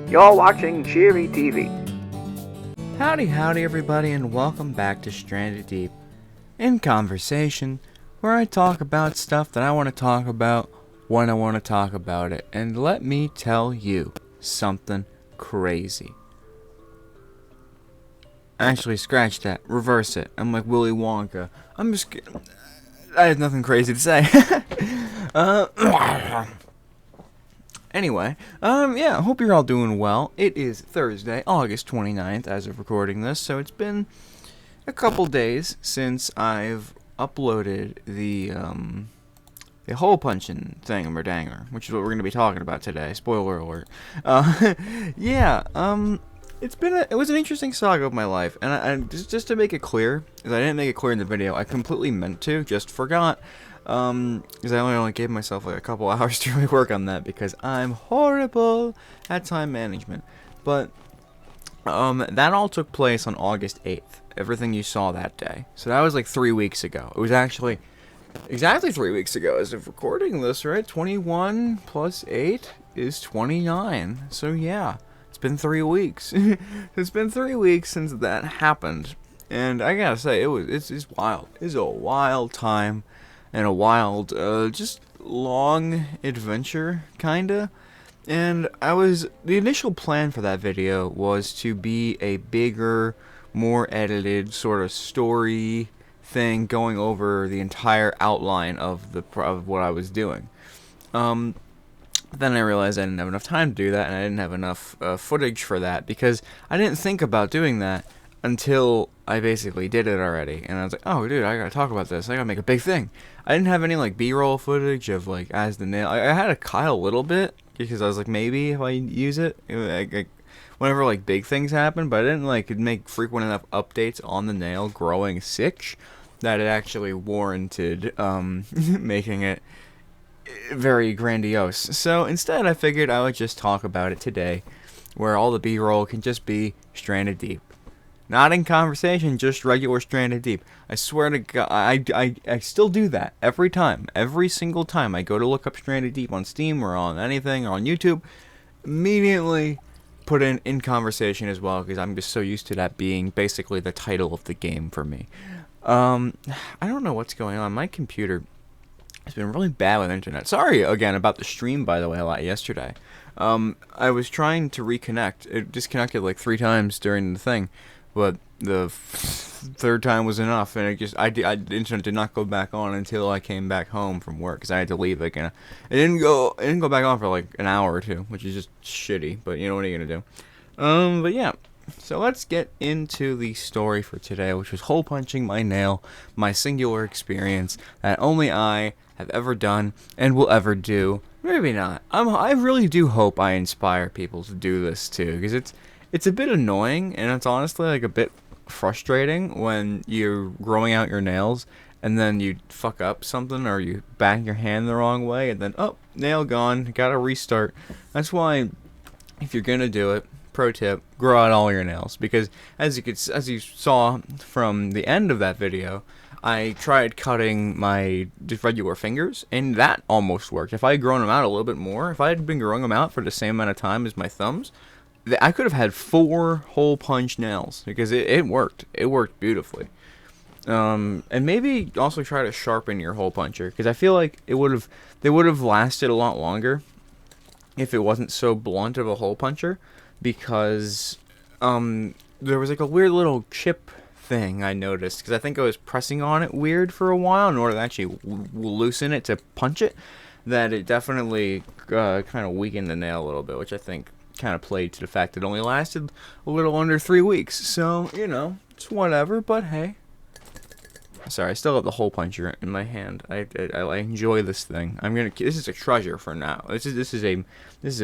You're watching Cheery TV. Howdy everybody, and welcome back to Stranded Deep in Conversation, where I talk about stuff that I want to talk about when I want to talk about it. And let me tell you something crazy. Actually, scratch that. Reverse it. I'm like Willy Wonka. I have nothing crazy to say. Anyway, I hope you're all doing well. It is Thursday, August 29th, as of recording this, so it's been a couple days since I've uploaded the hole punching thingamadanger, which is what we're going to be talking about today. Spoiler alert. It was an interesting saga of my life, and I just to make it clear, because I didn't make it clear in the video, I completely meant to, just forgot. Because I only gave myself like a couple hours to really work on that because I'm horrible at time management. But that all took place on August 8th. Everything you saw that day. So that was like 3 weeks ago. It was actually exactly 3 weeks ago as of recording this, right? 21 plus 8 is 29. So yeah, it's been 3 weeks. It's been 3 weeks since that happened, and I gotta say it's wild. It's a wild time. And a wild, just long adventure, kinda. And the initial plan for that video was to be a bigger, more edited sort of story thing going over the entire outline of what I was doing. Then I realized I didn't have enough time to do that, and I didn't have enough footage for that, because I didn't think about doing that until I basically did it already. And I was like, oh dude, I gotta talk about this, I gotta make a big thing. I didn't have any like B-roll footage of like as the nail. I had a little bit, because I was like, maybe if I use it, whenever like big things happen, but I didn't like make frequent enough updates on the nail growing 6 that it actually warranted making it very grandiose. So instead I figured I would just talk about it today, where all the B-roll can just be Stranded Deep. Not in conversation, just regular Stranded Deep. I swear to God, I still do that every time. Every single time I go to look up Stranded Deep on Steam or on anything or on YouTube, immediately put in conversation as well, because I'm just so used to that being basically the title of the game for me. I don't know what's going on. My computer has been really bad with internet. Sorry again about the stream, by the way, a lot yesterday. I was trying to reconnect. It disconnected like 3 times during the thing. But the third time was enough, and the internet did not go back on until I came back home from work, because I had to leave again. It didn't go back on for like an hour or two, which is just shitty. But you know, what are you gonna do? But yeah. So let's get into the story for today, which was hole punching my nail, my singular experience that only I have ever done and will ever do. Maybe not. I really do hope I inspire people to do this too, because it's a bit annoying, and it's honestly like a bit frustrating when you're growing out your nails and then you fuck up something, or you bang your hand the wrong way, and then nail gone, gotta restart. That's why, if you're gonna do it, pro tip, grow out all your nails, because as you saw from the end of that video, I tried cutting my just regular fingers, and that almost worked. If I had grown them out a little bit more, if I had been growing them out for the same amount of time as my thumbs, I could have had 4 hole punch nails, because it worked. It worked beautifully. And maybe also try to sharpen your hole puncher, because I feel like they would have lasted a lot longer if it wasn't so blunt of a hole puncher, because there was like a weird little chip thing I noticed, because I think I was pressing on it weird for a while in order to actually loosen it to punch it, that it definitely kind of weakened the nail a little bit, which I think kind of played to the fact that it only lasted a little under 3 weeks. So, you know, it's whatever, but hey. Sorry, I still have the hole puncher in my hand. I enjoy this thing. This is a treasure for now. This is a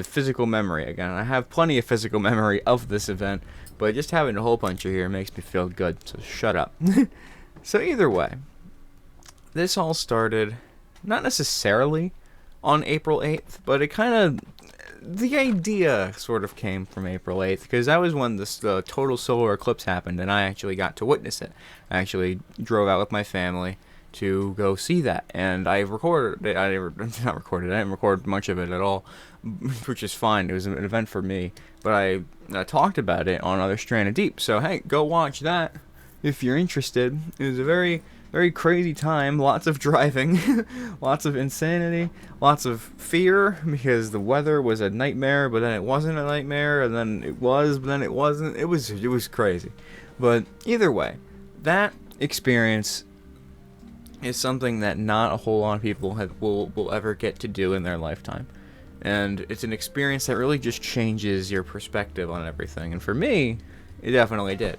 physical memory again. I have plenty of physical memory of this event, but just having a hole puncher here makes me feel good. So shut up. So either way, this all started not necessarily on April 8th, but it kind of, the idea sort of came from April 8th, because that was when the total solar eclipse happened, and I actually got to witness it. I actually drove out with my family to go see that, and I recorded it. I not recorded it. I didn't record much of it at all, which is fine. It was an event for me, but I talked about it on Other Stranded Deep. So hey, go watch that if you're interested. It was a very, very crazy time. Lots of driving, lots of insanity, lots of fear because the weather was a nightmare, but then it wasn't a nightmare, and then it was, but then it wasn't. It was crazy. But either way, that experience is something that not a whole lot of people will ever get to do in their lifetime. And it's an experience that really just changes your perspective on everything. And for me, it definitely did.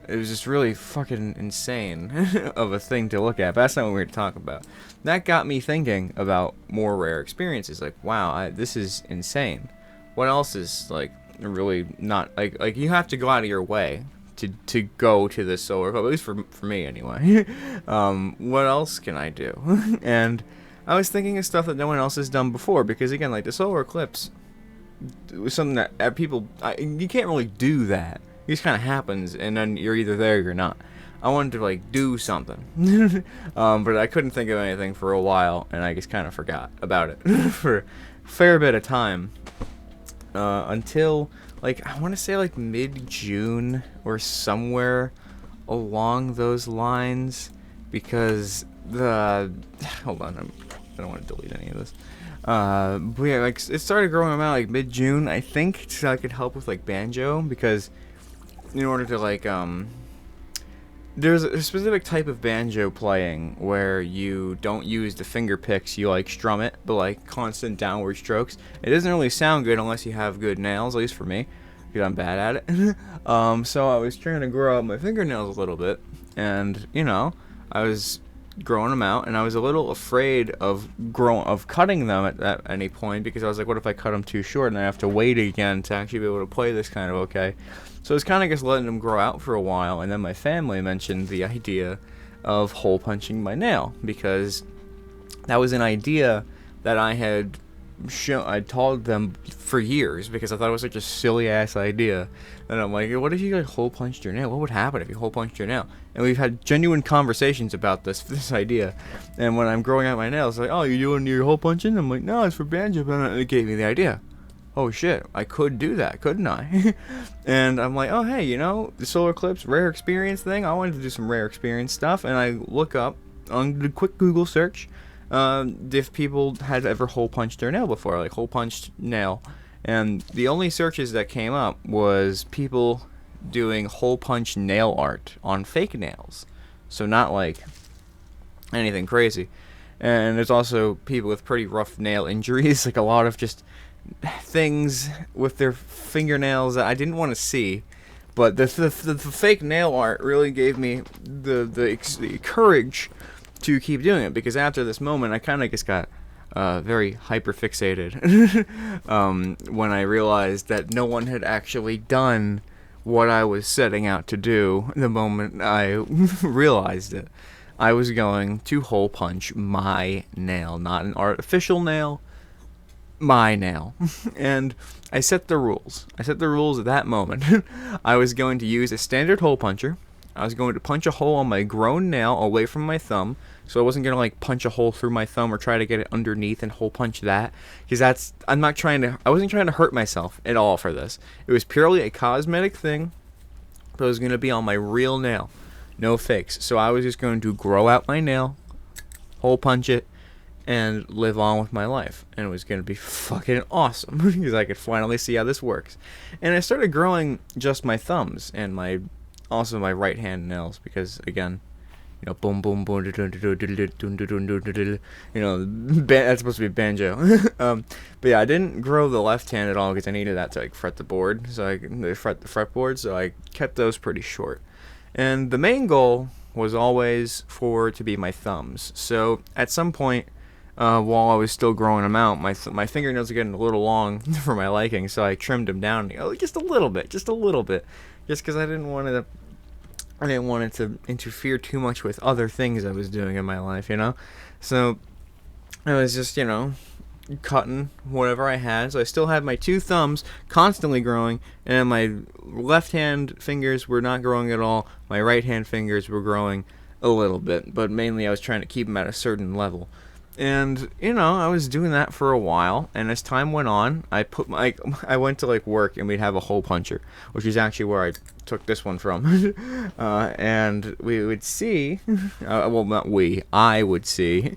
It was just really fucking insane of a thing to look at. But that's not what we're here to talk about. That got me thinking about more rare experiences. Like, wow, this is insane. What else is, like, really not... Like you have to go out of your way to go to the solar eclipse, at least for me anyway. What else can I do? And I was thinking of stuff that no one else has done before, because again, like the solar eclipse was something that people, you can't really do that. It just kind of happens, and then you're either there or you're not. I wanted to like do something, but I couldn't think of anything for a while, and I just kind of forgot about it for a fair bit of time, until like I want to say like mid-June or somewhere along those lines, because hold on, I don't want to delete any of this. But yeah, like it started growing out like mid-June, I think, so I could help with like banjo, because in order to like there's a specific type of banjo playing where you don't use the finger picks, you like strum it, but like constant downward strokes. It doesn't really sound good unless you have good nails, at least for me, because I'm bad at it. So I was trying to grow out my fingernails a little bit, and you know, I was growing them out, and I was a little afraid of cutting them at any point, because I was like, what if I cut them too short and I have to wait again to actually be able to play this kind of okay. So I was kind of just letting them grow out for a while, and then my family mentioned the idea of hole punching my nail, because that was an idea that I told them for years, because I thought it was such a silly ass idea. And I'm like, what if you like hole punched your nail? What would happen if you hole punched your nail? And we've had genuine conversations about this idea. And when I'm growing out my nails, like, oh, you doing your hole punching? I'm like, no, it's for banjo. And it gave me the idea. Oh shit, I could do that, couldn't I? And I'm like, oh hey, you know, the solar eclipse rare experience thing, I wanted to do some rare experience stuff, and I look up on the quick Google search if people had ever hole punched their nail before, like hole punched nail. And the only searches that came up was people doing hole punch nail art on fake nails. So not like anything crazy. And there's also people with pretty rough nail injuries, like a lot of just things with their fingernails that I didn't want to see, but the fake nail art really gave me the courage to keep doing it, because after this moment I kind of just got very hyper fixated when I realized that no one had actually done what I was setting out to do. The moment I realized it, I was going to hole punch my nail, not an artificial nail, my nail. And I set the rules. I set the rules at that moment. I was going to use a standard hole puncher. I was going to punch a hole on my grown nail away from my thumb, so I wasn't going to like punch a hole through my thumb or try to get it underneath and hole punch that, because I wasn't trying to hurt myself at all for this. It was purely a cosmetic thing, but it was going to be on my real nail, no fakes. So I was just going to grow out my nail, hole punch it, and live on with my life. And it was going to be fucking awesome, because I could finally see how this works. And I started growing just my thumbs and also my right hand nails, because again, you know, boom boom boom, you know, that's supposed to be banjo. But yeah, I didn't grow the left hand at all, because I needed that to like fret the board, so I could fret the fretboard, so I kept those pretty short. And the main goal was always to be my thumbs. So at some point, while I was still growing them out, my fingernails are getting a little long for my liking, so I trimmed them down, just a little bit, just because I didn't want it to interfere too much with other things I was doing in my life, you know. So I was just, you know, cutting whatever I had. So I still had my two thumbs constantly growing, and my left hand fingers were not growing at all. My right hand fingers were growing a little bit, but mainly I was trying to keep them at a certain level. And I was doing that for a while, and as time went on, I went to like work, and we'd have a hole puncher, which is actually where I took this one from. And we would see, well, not we, I would see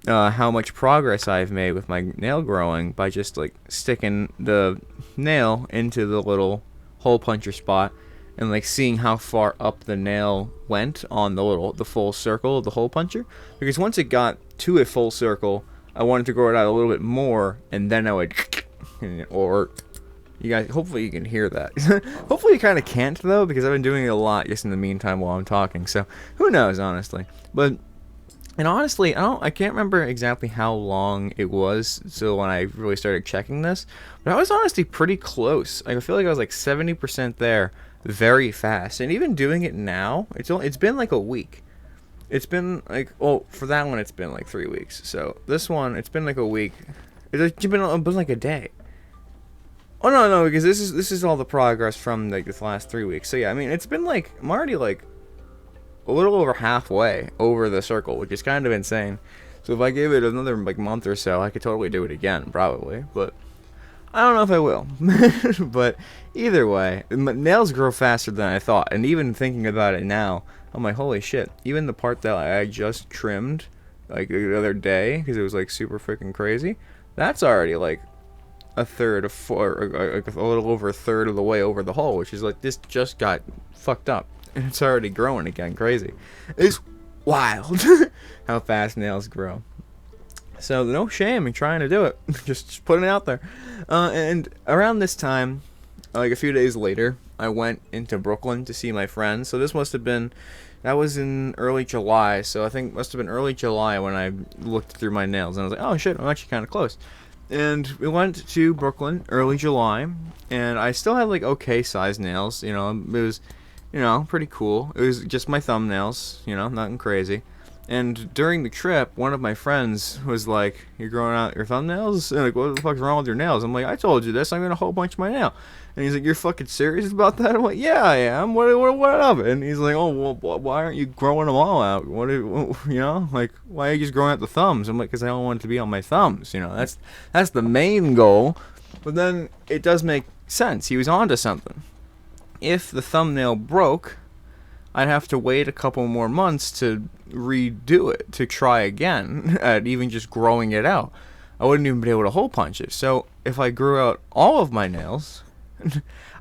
how much progress I've made with my nail growing by just like sticking the nail into the little hole puncher spot, and like seeing how far up the nail went on the full circle of the hole puncher. Because once it got to a full circle, I wanted to grow it out a little bit more, and then I would, or you guys, hopefully you can hear that. Hopefully you kind of can't though, because I've been doing it a lot just in the meantime while I'm talking. So who knows, honestly. And honestly, I can't remember exactly how long it was so when I really started checking this, but I was honestly pretty close. Like, I feel like I was like 70% there very fast. And even doing it now, it's been like a week. It's been like, well, for that one it's been like 3 weeks. So this one, it's been like a week. It's been like a day. Oh no, because this is all the progress from like this last 3 weeks. So yeah, I mean, it's been like, I'm already like a little over halfway over the circle, which is kind of insane. So if I gave it another like month or so, I could totally do it again, probably. But I don't know if I will. But either way, nails grow faster than I thought. And even thinking about it now, I'm like, holy shit. Even the part that I just trimmed like the other day, because it was like super freaking crazy, that's already like a little over a third of the way over the hole, which is like, this just got fucked up. And it's already growing again. Crazy. It's wild how fast nails grow. So no shame in trying to do it. just putting it out there. And around this time, like a few days later, I went into Brooklyn to see my friends. So this must have been, that was in early July. So I think it must have been early July when I looked through my nails. And I was like, oh shit, I'm actually kind of close. And we went to Brooklyn early July. And I still had like okay sized nails. It was, pretty cool. It was just my thumbnails, nothing crazy. And during the trip, one of my friends was like, "You're growing out your thumbnails?" And like, what the fuck's wrong with your nails? I'm like, "I told you this. I'm gonna whole bunch my nail." And he's like, "You're fucking serious about that?" I'm like, "Yeah, I am. What of it?" And he's like, "Oh, well, why aren't you growing them all out? Like, why are you just growing out the thumbs?" I'm like, "Because I don't want it to be on my thumbs. That's the main goal." But then it does make sense. He was onto something. If the thumbnail broke, I'd have to wait a couple more months to redo it, to try again at even just growing it out. I wouldn't even be able to hole punch it. So if I grew out all of my nails,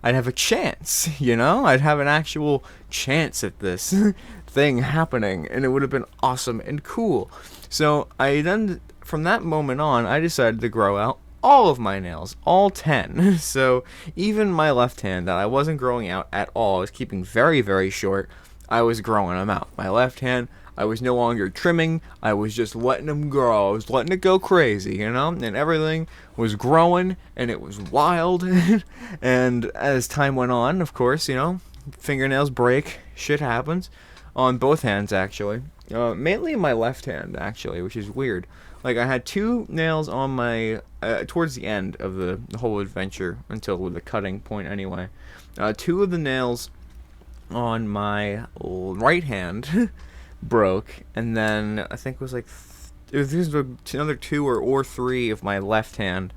I'd have a chance, I'd have an actual chance at this thing happening, and it would have been awesome and cool. So from that moment on, I decided to grow out all of my nails, all 10. So even my left hand that I wasn't growing out at all, I was keeping very, very short, I was growing them out. My left hand, I was no longer trimming, I was just letting them grow. I was letting it go crazy, and everything was growing, and it was wild. And as time went on, of course, fingernails break, shit happens, on both hands, actually. Mainly my left hand, actually, which is weird. Like, I had 2 nails on my, towards the end of the whole adventure, until the cutting point anyway. 2 of the nails on my right hand broke, and then I think it was like, it was another 2 or 3 of my left hand,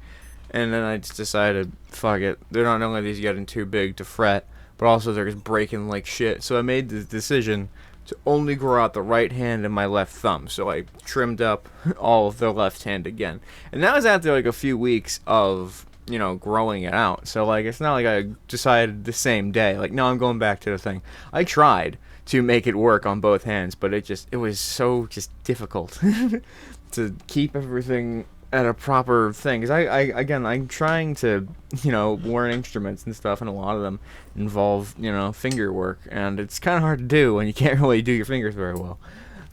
and then I just decided, fuck it, they're not only these getting too big to fret, but also they're just breaking like shit. So I made the decision to only grow out the right hand and my left thumb. So I trimmed up all of the left hand again. And that was after like a few weeks of, growing it out. So like, it's not like I decided the same day, like, no, I'm going back to the thing. I tried to make it work on both hands, but it was so just difficult to keep everything at a proper thing. Because I'm trying to, learn instruments and stuff, and a lot of them involve, finger work, and it's kind of hard to do when you can't really do your fingers very well.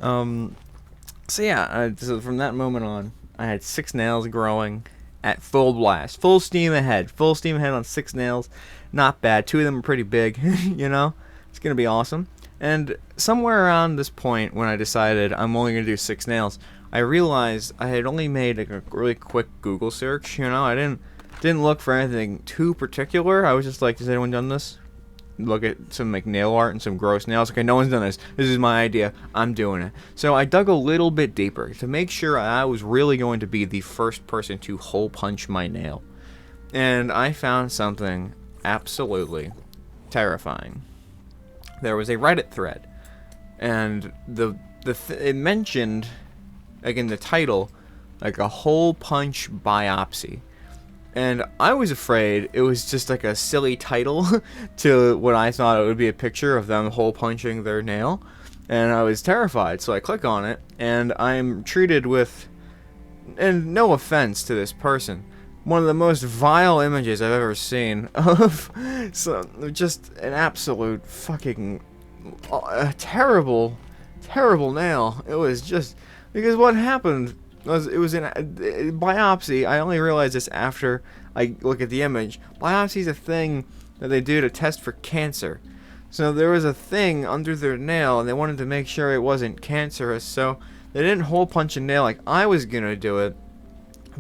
So yeah, so from that moment on, I had 6 nails growing at full blast, full steam ahead on 6 nails. Not bad. 2 of them are pretty big. It's gonna be awesome. And somewhere around this point, when I decided I'm only gonna do 6 nails, I realized I had only made like a really quick Google search. I didn't look for anything too particular. I was just like, has anyone done this? look at some like nail art and some gross nails. Okay, no one's done this. This is my idea. I'm doing it. So I dug a little bit deeper to make sure I was really going to be the first person to hole punch my nail. And I found something absolutely terrifying. There was a Reddit thread, and it mentioned, like in the title, like a hole punch biopsy. And I was afraid it was just like a silly title to what I thought it would be a picture of them hole punching their nail. And I was terrified, so I click on it, and I'm treated with, and no offense to this person, one of the most vile images I've ever seen of just an absolute fucking terrible nail. It was just, because what happened was, it was in a biopsy. I only realized this after I look at the image. Biopsy is a thing that they do to test for cancer. So there was a thing under their nail, and they wanted to make sure it wasn't cancerous, so they didn't hole punch a nail like I was gonna do it,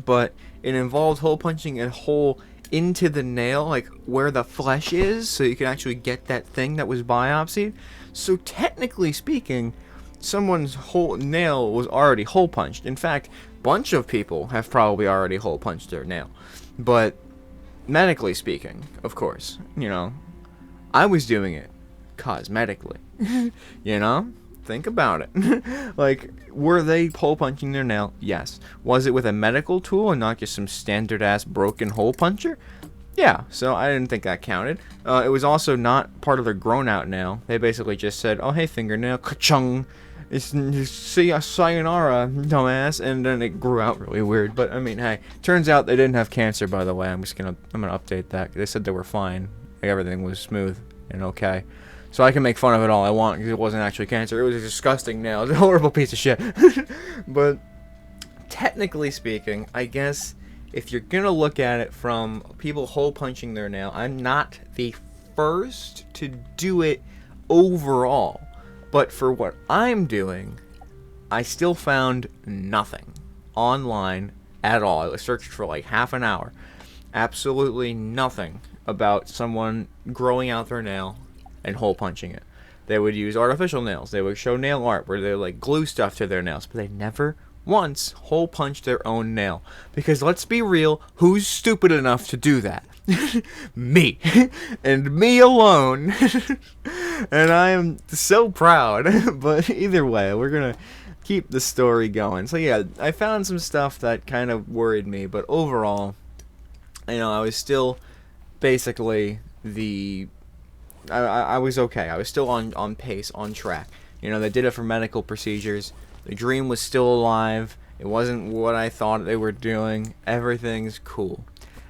but it involved hole punching a hole into the nail, like where the flesh is, so you can actually get that thing that was biopsied. So technically speaking, someone's whole nail was already hole punched. In fact, a bunch of people have probably already hole punched their nail. But medically speaking, of course, you know, I was doing it cosmetically. You know? Think about it. Like, were they hole punching their nail? Yes. Was it with a medical tool and not just some standard ass broken hole puncher? Yeah, so I didn't think that counted. It was also not part of their grown out nail. They basically just said, oh hey fingernail, ka-chung, see ya, sayonara, dumbass, and then it grew out really weird. But I mean, hey, turns out they didn't have cancer, by the way. I'm gonna update that. They said they were fine. Like, everything was smooth and okay. So I can make fun of it all I want because it wasn't actually cancer. It was a disgusting nail. It was a horrible piece of shit. But technically speaking, I guess if you're gonna look at it from people hole punching their nail, I'm not the first to do it overall. But for what I'm doing, I still found nothing online at all. I searched for like half an hour. Absolutely nothing about someone growing out their nail and hole punching it. They would use artificial nails. They would show nail art where they like glue stuff to their nails, but they never once hole punched their own nail. Because let's be real, who's stupid enough to do that? Me. And me alone. And I am so proud. But either way, we're gonna keep the story going. So yeah, I found some stuff that kind of worried me, but overall, you know, I was still basically I was okay. I was still on pace, on track. You know, they did it for medical procedures. The dream was still alive. It wasn't what I thought they were doing. Everything's cool.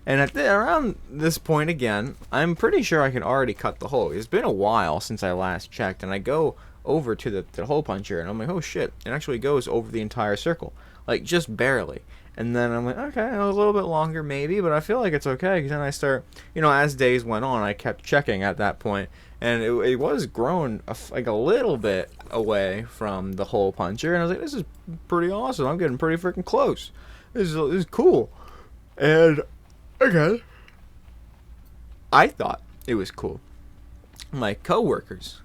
And around this point again, I'm pretty sure I can already cut the hole. It's been a while since I last checked, and I go over to the hole puncher, and I'm like, oh shit, it actually goes over the entire circle. Like, just barely. And then I'm like, okay, a little bit longer maybe, but I feel like it's okay, because then I start, you know, as days went on, I kept checking at that point, and it was grown like a little bit away from the hole puncher, and I was like, this is pretty awesome. I'm getting pretty freaking close. This is cool. And again, I thought it was cool. My coworkers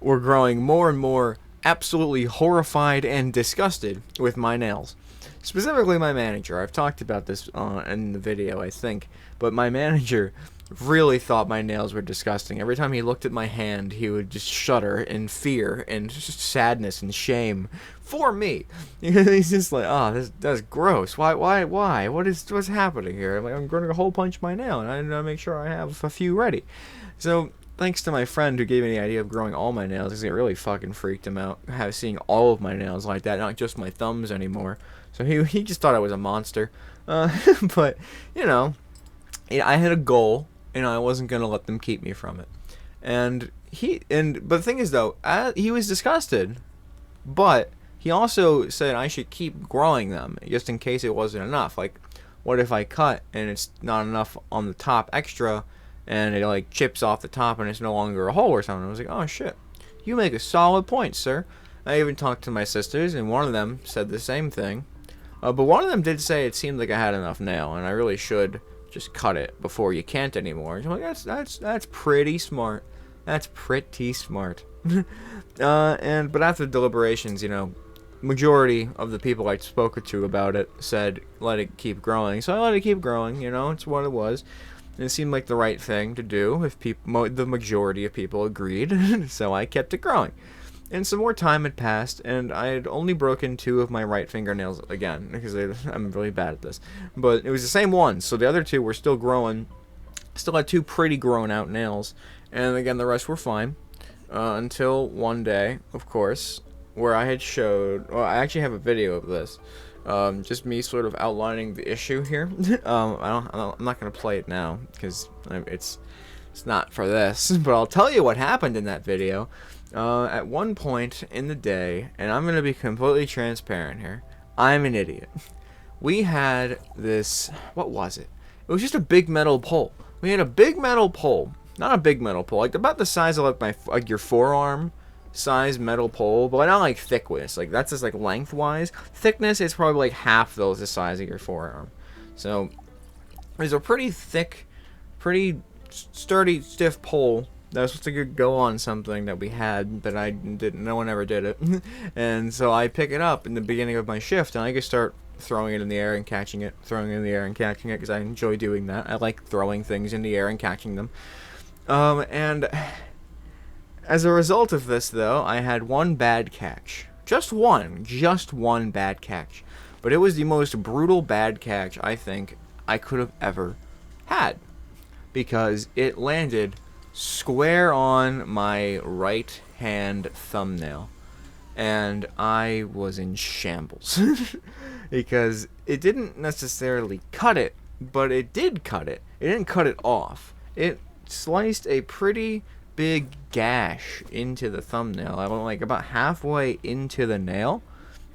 were growing more and more absolutely horrified and disgusted with my nails. Specifically my manager. I've talked about this in the video, I think, but my manager really thought my nails were disgusting. Every time he looked at my hand, he would just shudder in fear and sadness and shame for me. He's just like, oh, that's gross. Why? What's happening here? I'm going to hole punch my nail, and I need to make sure I have a few ready. So thanks to my friend who gave me the idea of growing all my nails, because it really fucking freaked him out, seeing all of my nails like that, not just my thumbs anymore. So he just thought I was a monster. But, you know, I had a goal, and I wasn't going to let them keep me from it. But the thing is, though, he was disgusted, but he also said I should keep growing them, just in case it wasn't enough. Like, what if I cut, and it's not enough on the top extra, and it, like, chips off the top, and it's no longer a hole or something? I was like, oh, shit. You make a solid point, sir. I even talked to my sisters, and one of them said the same thing. But one of them did say it seemed like I had enough nail, and I really should just cut it before you can't anymore. I'm like, that's pretty smart. That's pretty smart. But after deliberations, majority of the people I spoke to about it said let it keep growing. So I let it keep growing. It's what it was. And it seemed like the right thing to do if the majority of people agreed. So I kept it growing. And some more time had passed, and I had only broken 2 of my right fingernails again, because I'm really bad at this. But it was the same one, so the other 2 were still growing. Still had 2 pretty grown out nails, and again, the rest were fine. Until one day, of course, where I had showed... Well, I actually have a video of this. Just me sort of outlining the issue here. I'm not going to play it now, because it's not for this. But I'll tell you what happened in that video. At one point in the day, and I'm going to be completely transparent here, I'm an idiot. We had this, what was it? It was just a big metal pole. We had a big metal pole, not a big metal pole, like about the size of like your forearm size metal pole, but not like thickness. Like that's just like lengthwise. Thickness is probably like half the size of your forearm. So it was a pretty thick, pretty sturdy, stiff pole that was supposed to go on something that we had, but I didn't. No one ever did it. And so I pick it up in the beginning of my shift, and I just start throwing it in the air and catching it, throwing it in the air and catching it, because I enjoy doing that. I like throwing things in the air and catching them. And as a result of this, though, I had one bad catch. Just one bad catch. But it was the most brutal bad catch I think I could have ever had, because it landed square on my right hand thumbnail, and I was in shambles. Because it didn't necessarily cut it, but it did cut it. It didn't cut it off. It sliced a pretty big gash into the thumbnail. I went like about halfway into the nail,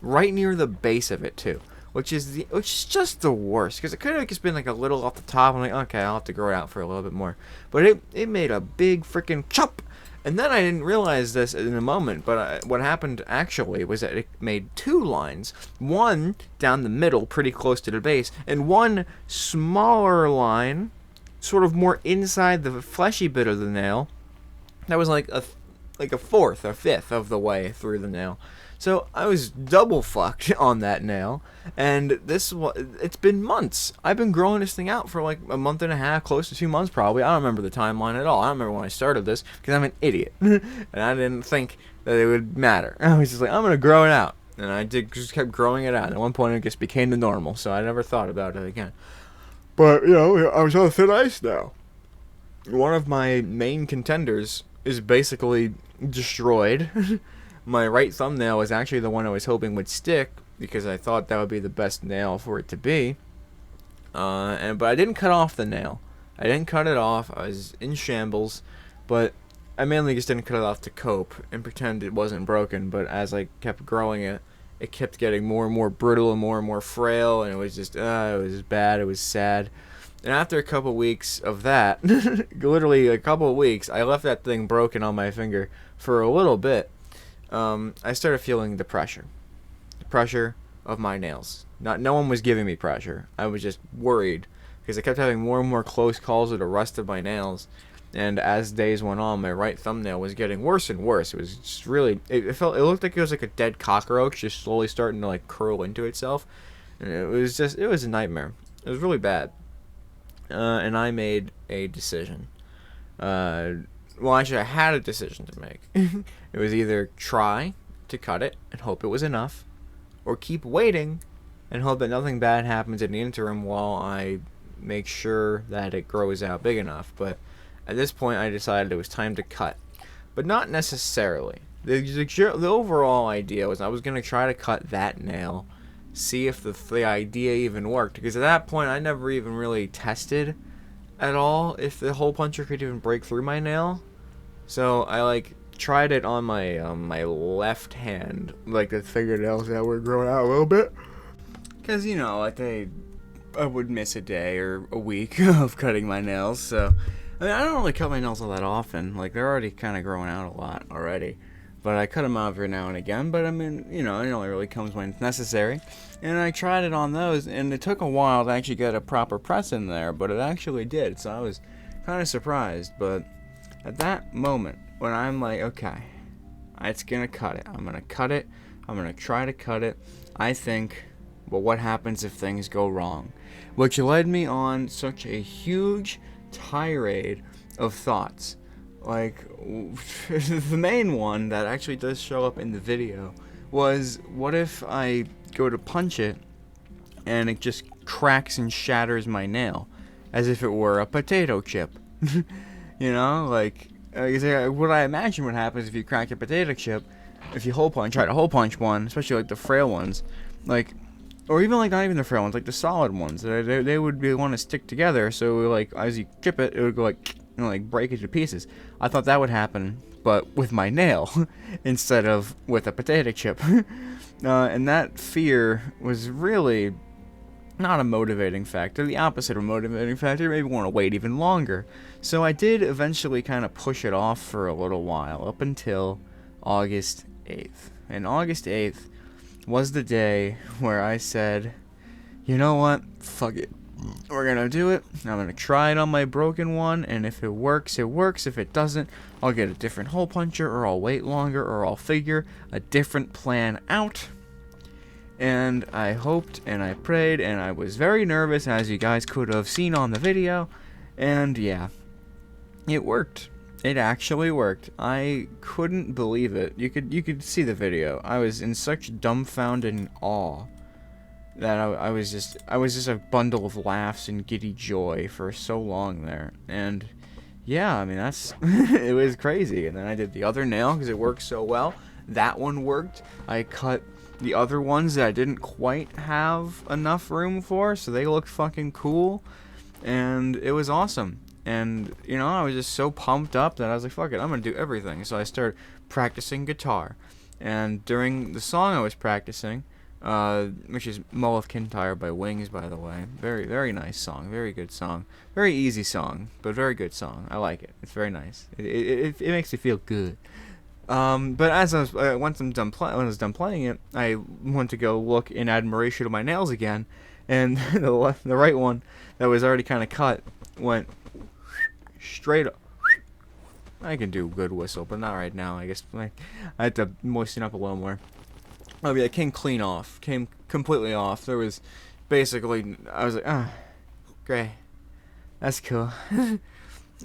right near the base of it too. Which is just the worst, because it could have just been like a little off the top. I'm like, okay, I'll have to grow it out for a little bit more. But it made a big freaking chop, and then I didn't realize this in a moment. But what happened actually was that it made 2 lines, one down the middle, pretty close to the base, and one smaller line, sort of more inside the fleshy bit of the nail. That was like a fourth or fifth of the way through the nail. So I was double fucked on that nail, and it's been months. I've been growing this thing out for like a month and a half, close to 2 months probably. I don't remember the timeline at all. I don't remember when I started this, because I'm an idiot, and I didn't think that it would matter. I was just like, I'm gonna grow it out, and I just kept growing it out. And at one point, it just became the normal, so I never thought about it again. But I was on thin ice now. One of my main contenders is basically destroyed. My right thumbnail was actually the one I was hoping would stick, because I thought that would be the best nail for it to be. But I didn't cut off the nail. I didn't cut it off. I was in shambles, but I mainly just didn't cut it off to cope and pretend it wasn't broken. But as I kept growing it, it kept getting more and more brittle and more frail, and it was just, it was bad. It was sad. And after a couple weeks of that, literally a couple of weeks, I left that thing broken on my finger for a little bit. I started feeling the pressure of my nails. No one was giving me pressure. I was just worried, because I kept having more and more close calls with the rest of my nails. And as days went on, my right thumbnail was getting worse and worse. It was just really, it looked like it was like a dead cockroach just slowly starting to like curl into itself. And it was a nightmare. It was really bad. And I made a decision. Well, actually, I had a decision to make. It was either try to cut it and hope it was enough, or keep waiting and hope that nothing bad happens in the interim while I make sure that it grows out big enough. But at this point, I decided it was time to cut. But not necessarily. The overall idea was I was going to try to cut that nail, see if the idea even worked. Because at that point, I never even really tested at all if the hole puncher could even break through my nail. So I tried it on my my left hand, like the fingernails that were growing out a little bit, because I would miss a day or a week of cutting my nails. So I don't really cut my nails all that often. Like, they're already kind of growing out a lot already. but I cut them out every now and again. But I mean, you know, it only really comes when it's necessary. And I tried it on those, and it took a while to actually get a proper press in there, but it actually did. So I was kind of surprised. But at that moment, when I'm like, okay, it's gonna cut it. I'm gonna cut it. I'm gonna try to cut it. I think, well, what happens if things go wrong? Which led me on such a huge tirade of thoughts. Like, the main one that actually does show up in the video was, what if I go to punch it and it just cracks and shatters my nail as if it were a potato chip? You know, like, what I imagine what happens if you crack a potato chip, if you try to hole punch one, especially like the frail ones, like, or even like not even the frail ones, like the solid ones, they would want to stick together. So like as you chip it, it would go like, you know, like break into pieces. I thought that would happen, but with my nail instead of with a potato chip. And that fear was really not a motivating factor. The opposite of a motivating factor. Maybe want to wait even longer. So I did eventually kind of push it off for a little while, up until August 8th. And August 8th was the day where I said, you know what? Fuck it. We're gonna do it. I'm gonna try it on my broken one, and if it works, it works. If it doesn't, I'll get a different hole puncher, or I'll wait longer, or I'll figure a different plan out. And I hoped, and I prayed, and I was very nervous, as you guys could have seen on the video. And yeah, it worked. It actually worked. I couldn't believe it. You could see the video. I was in such dumbfounded awe that I was just a bundle of laughs and giddy joy for so long there. And yeah, I mean, that's it was crazy. And then I did the other nail because it worked so well. That one worked. I cut the other ones that I didn't quite have enough room for, so they looked fucking cool, and it was awesome. And you know, I was just so pumped up that I was like, fuck it, I'm gonna do everything. So I started practicing guitar, and during the song I was practicing, which is Mull of Kintyre by Wings, by the way. Very, very nice song. Very good song. Very easy song, but very good song. I like it. It's very nice. It makes you feel good. But as I was, once I was done playing it, I went to go look in admiration of my nails again, and the right one that was already kind of cut went straight up. I can do good whistle, but not right now. I guess I had to moisten up a little more. Oh yeah, it came clean off. Came completely off. There was basically, I was like, great. That's cool.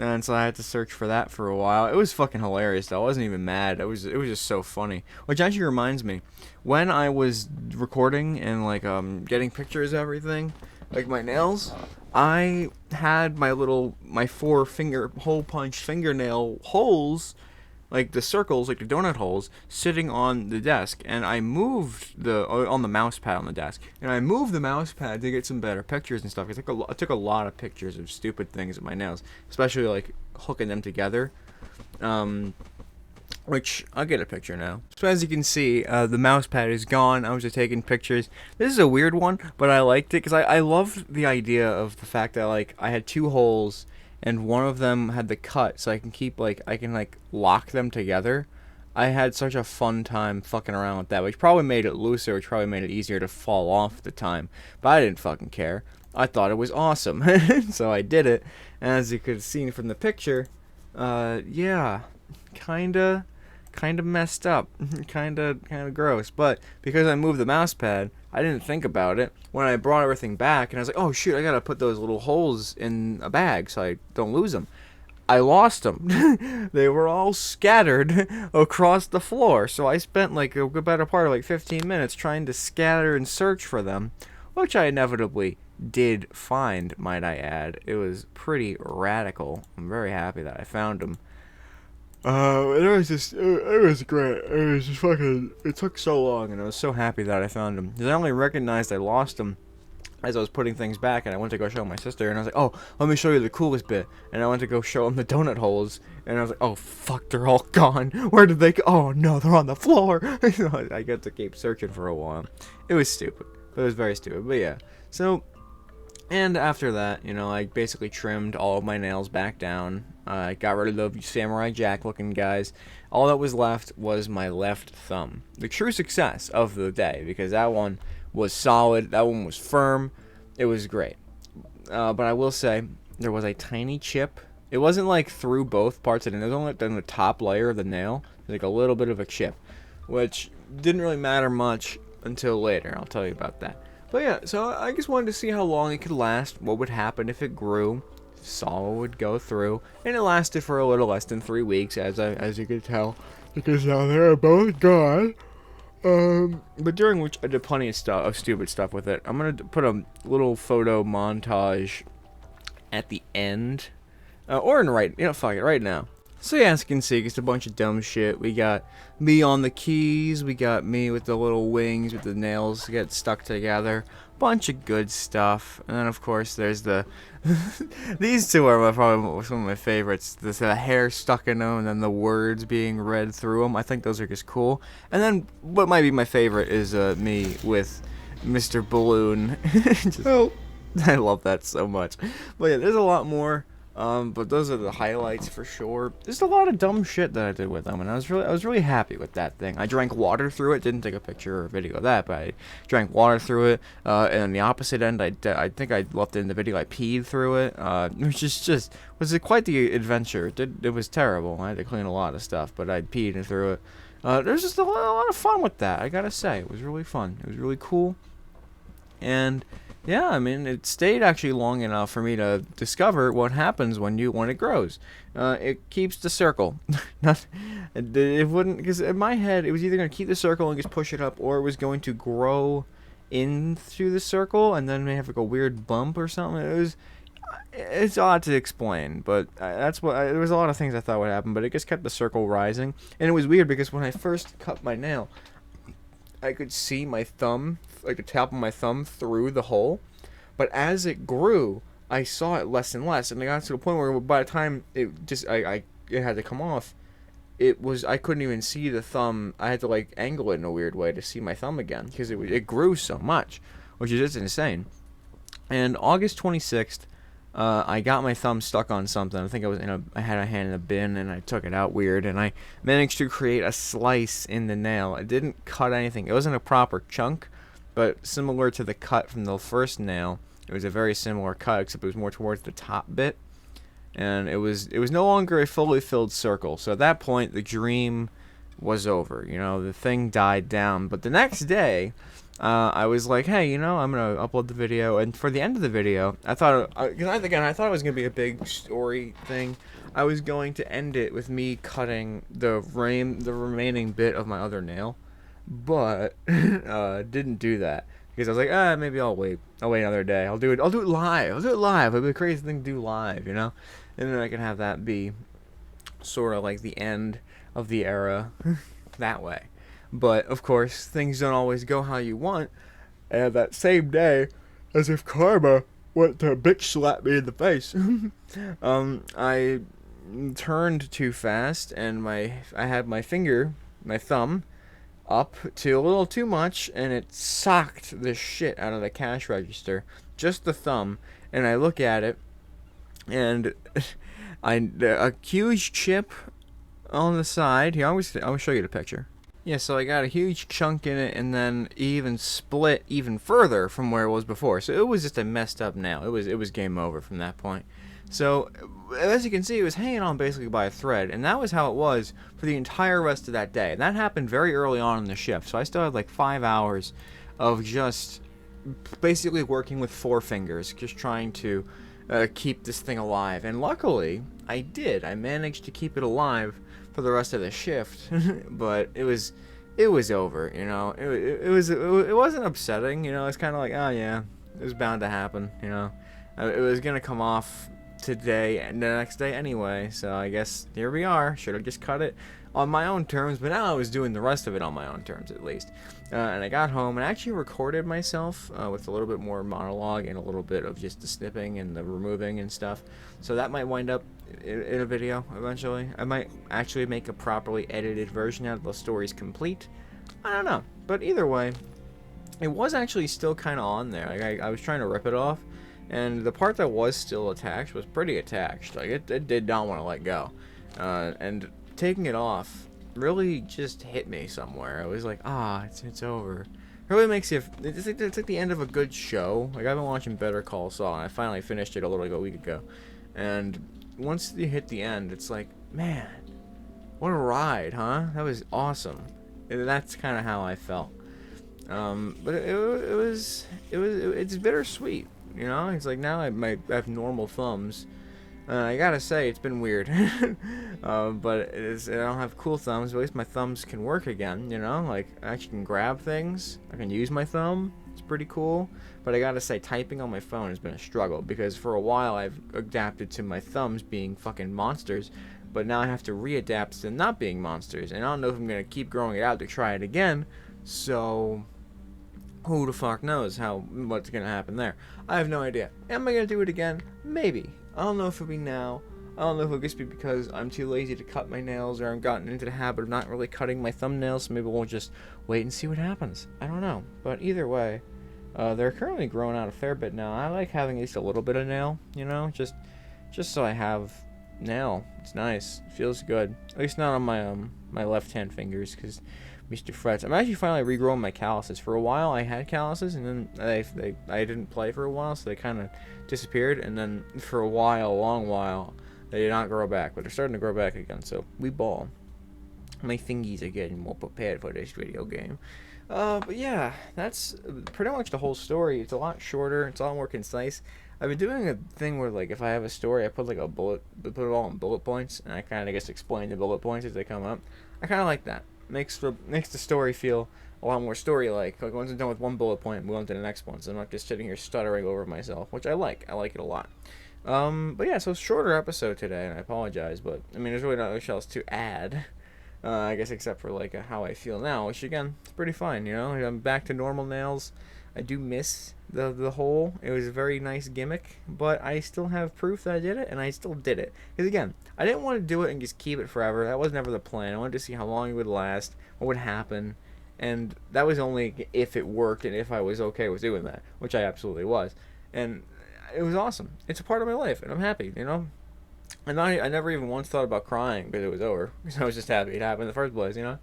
And so I had to search for that for a while. It was fucking hilarious though. I wasn't even mad. It was just so funny. Which actually reminds me, when I was recording and like getting pictures of everything, like my nails, I had my 4 finger hole punch fingernail holes, like the circles, like the donut holes, sitting on the desk, and I moved on the mouse pad on the desk, and I moved the mouse pad to get some better pictures and stuff. I took a lot of pictures of stupid things with my nails, especially like hooking them together. Which I'll get a picture now. So as you can see, the mouse pad is gone. I was just taking pictures. This is a weird one, but I liked it because I loved the idea of the fact that like I had 2 holes and one of them had the cut, so I can lock them together. I had such a fun time fucking around with that, which probably made it looser, which probably made it easier to fall off at the time. But I didn't fucking care. I thought it was awesome, so I did it. And as you could have seen from the picture, yeah, kinda messed up, kinda gross. But because I moved the mouse pad, I didn't think about it when I brought everything back, and I was like, oh shoot, I gotta put those little holes in a bag so I don't lose them. I lost them. They were all scattered across the floor, so I spent like a better part of like 15 minutes trying to scatter and search for them, which I inevitably did find, might I add. It was pretty radical. I'm very happy that I found them. It was great. It was just fucking, it took so long, and I was so happy that I found them. Because I only recognized I lost them as I was putting things back, and I went to go show my sister, and I was like, oh, let me show you the coolest bit. And I went to go show them the donut holes, and I was like, oh, fuck, they're all gone. Where did they go? Oh, no, they're on the floor. I got to keep searching for a while. It was stupid. It was very stupid, but yeah. So, And after that, you know, I basically trimmed all of my nails back down. I got rid of the Samurai Jack looking guys. All that was left was my left thumb. The true success of the day, because that one was solid, that one was firm, it was great. But I will say, there was a tiny chip. It wasn't like through both parts of it. It was only in the top layer of the nail. Like a little bit of a chip, which didn't really matter much until later. I'll tell you about that. But yeah, so I just wanted to see how long it could last, what would happen if it grew, saw what would go through, and it lasted for a little less than 3 weeks, as you could tell, because now they're both gone. But during which I did plenty of stupid stuff with it. I'm gonna put a little photo montage at the end, or in fuck it, right now. So yeah, as you can see, it's a bunch of dumb shit. We got me on the keys, we got me with the little wings with the nails get stuck together, bunch of good stuff. And then of course there's the these two are probably some of my favorites. This hair stuck in them and then the words being read through them. I think those are just cool. And then what might be my favorite is me with Mr. Balloon. Oh, I love that so much. But yeah, there's a lot more. But those are the highlights for sure. There's a lot of dumb shit that I did with them, and I was really happy with that thing. I drank water through it. Didn't take a picture or a video of that, but I drank water through it. And on the opposite end, I think I left it in the video. I peed through it, which is just was quite the adventure. It was terrible. I had to clean a lot of stuff, but I peed through it. There's just a lot of fun with that. I gotta say, it was really fun. It was really cool, and yeah, I mean, it stayed actually long enough for me to discover what happens when it grows. It keeps the circle. It wouldn't, because in my head, it was either going to keep the circle and just push it up, or it was going to grow in through the circle and then may have like a weird bump or something. It's odd to explain, but there was a lot of things I thought would happen, but it just kept the circle rising. And it was weird because when I first cut my nail, I could see my thumb, like the top of my thumb, through the hole. But as it grew, I saw it less and less, and I got to the point where by the time it had to come off, I couldn't even see the thumb. I had to like angle it in a weird way to see my thumb again because it grew so much, which is just insane. And August 26th, I got my thumb stuck on something. I think I had a hand in a bin and I took it out weird, and I managed to create a slice in the nail. It didn't cut anything. It wasn't a proper chunk, but similar to the cut from the first nail, it was a very similar cut, except it was more towards the top bit. And it was no longer a fully filled circle. So at that point, the dream was over. You know, the thing died down. But the next day, I was like, hey, you know, I'm going to upload the video. And for the end of the video, I thought it was going to be a big story thing. I was going to end it with me cutting the remaining bit of my other nail. But didn't do that. Because I was like, maybe I'll wait. I'll wait another day. I'll do it live. It'll be a crazy thing to do live, you know? And then I can have that be sort of like the end of the era that way. But, of course, things don't always go how you want. And that same day, as if karma went to bitch slap me in the face, I turned too fast, and I had my thumb, up to a little too much, and it socked the shit out of the cash register. Just the thumb. And I look at it, and a huge chip on the side. Here, I'll show you the picture. Yeah, so I got a huge chunk in it, and then even split even further from where it was before. So it was just a messed up nail. It was game over from that point. So as you can see, it was hanging on basically by a thread, and that was how it was for the entire rest of that day. And that happened very early on in the shift. So I still had like 5 hours of just basically working with 4 fingers, just trying to keep this thing alive. And luckily, I did. I managed to keep it alive for the rest of the shift, but it was over, you know. It wasn't upsetting, you know. It's kind of like, oh yeah, it was bound to happen, you know. It was gonna come off today and the next day anyway, so I guess here we are. Should have just cut it on my own terms, but now I was doing the rest of it on my own terms at least. And I got home and actually recorded myself with a little bit more monologue and a little bit of just the snipping and the removing and stuff. So that might wind up in a video eventually. I might actually make a properly edited version out of the stories complete. I don't know, but either way, it was actually still kind of on there. Like I was trying to rip it off, And the part that was still attached was pretty attached. Like, it did not want to let go. And taking it off really just hit me somewhere. I was like, it's over. It really makes you, it's like the end of a good show. Like, I've been watching Better Call Saul, and I finally finished it a week ago. And once you hit the end, it's like, man, what a ride, huh? That was awesome. And that's kind of how I felt. But it's bittersweet, you know. It's like now I have normal thumbs. I gotta say, it's been weird. But I don't have cool thumbs. But at least my thumbs can work again, you know. Like, I actually can grab things. I can use my thumb. It's pretty cool. But I gotta say, typing on my phone has been a struggle, because for a while I've adapted to my thumbs being fucking monsters. But now I have to readapt to not being monsters. And I don't know if I'm gonna keep growing it out to try it again. So who the fuck knows what's gonna happen there? I have no idea. Am I gonna do it again? Maybe. I don't know if it'll be now. I don't know if it'll just be because I'm too lazy to cut my nails, or I've gotten into the habit of not really cutting my thumbnails. So maybe we'll just wait and see what happens. I don't know. But either way, they're currently growing out a fair bit now. I like having at least a little bit of nail, you know, just so I have nail. It's nice. It feels good. At least not on my left hand fingers, because Mr. Frets. I'm actually finally regrowing my calluses. For a while I had calluses, and then I didn't play for a while, so they kind of disappeared. And then for a long while, they did not grow back, but they're starting to grow back again. So we ball. My fingies are getting more prepared for this video game. But yeah, that's pretty much the whole story. It's a lot shorter. It's a lot more concise. I've been doing a thing where, like, if I have a story, I put like put it all in bullet points, and I kind of just explain the bullet points as they come up. I kind of like that. Makes the story feel a lot more story-like. Like, once I'm done with one bullet point, I'm going to the next one, so I'm not just sitting here stuttering over myself, which I like. I like it a lot. But yeah, so shorter episode today, and I apologize, but I mean, there's really not much else to add. I guess except for like how I feel now, which again, it's pretty fine. You know, I'm back to normal nails. I do miss the hole. It was a very nice gimmick, but I still have proof that I did it, and I still did it. Because again, I didn't want to do it and just keep it forever. That was never the plan. I wanted to see how long it would last, what would happen, and that was only if it worked and if I was okay with doing that, which I absolutely was. And it was awesome. It's a part of my life, and I'm happy, you know. And I never even once thought about crying because it was over. Because I was just happy it happened in the first place, you know.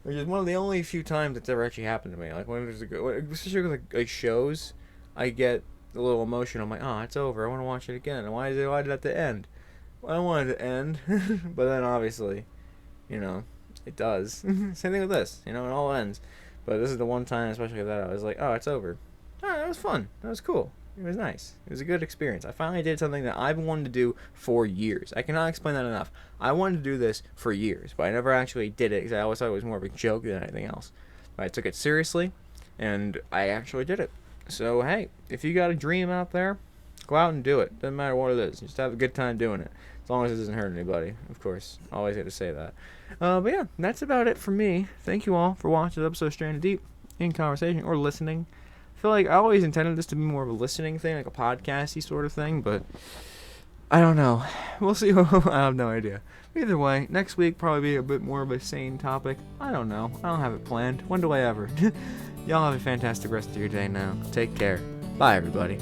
Which is one of the only few times it's ever actually happened to me. Like, when there's especially with like shows, I get a little emotional. I'm like, oh, it's over. I want to watch it again. And why did it have to end? Well, I wanted it to end, but then obviously, you know, it does. Same thing with this. You know, it all ends. But this is the one time, especially that, I was like, oh, it's over. Oh, that was fun. That was cool. It was nice. It was a good experience. I finally did something that I've wanted to do for years. I cannot explain that enough. I wanted to do this for years, but I never actually did it because I always thought it was more of a joke than anything else. But I took it seriously, and I actually did it. So, hey, if you got a dream out there, go out and do it. Doesn't matter what it is. Just have a good time doing it. As long as it doesn't hurt anybody, of course. Always had to say that. But yeah, that's about it for me. Thank you all for watching the episode of Stranded Deep in Conversation or listening. I feel like I always intended this to be more of a listening thing, like a podcasty sort of thing, but I don't know. We'll see. I have no idea. Either way, next week probably be a bit more of a sane topic. I don't know. I don't have it planned. When do I ever? Y'all have a fantastic rest of your day now. Take care. Bye, everybody.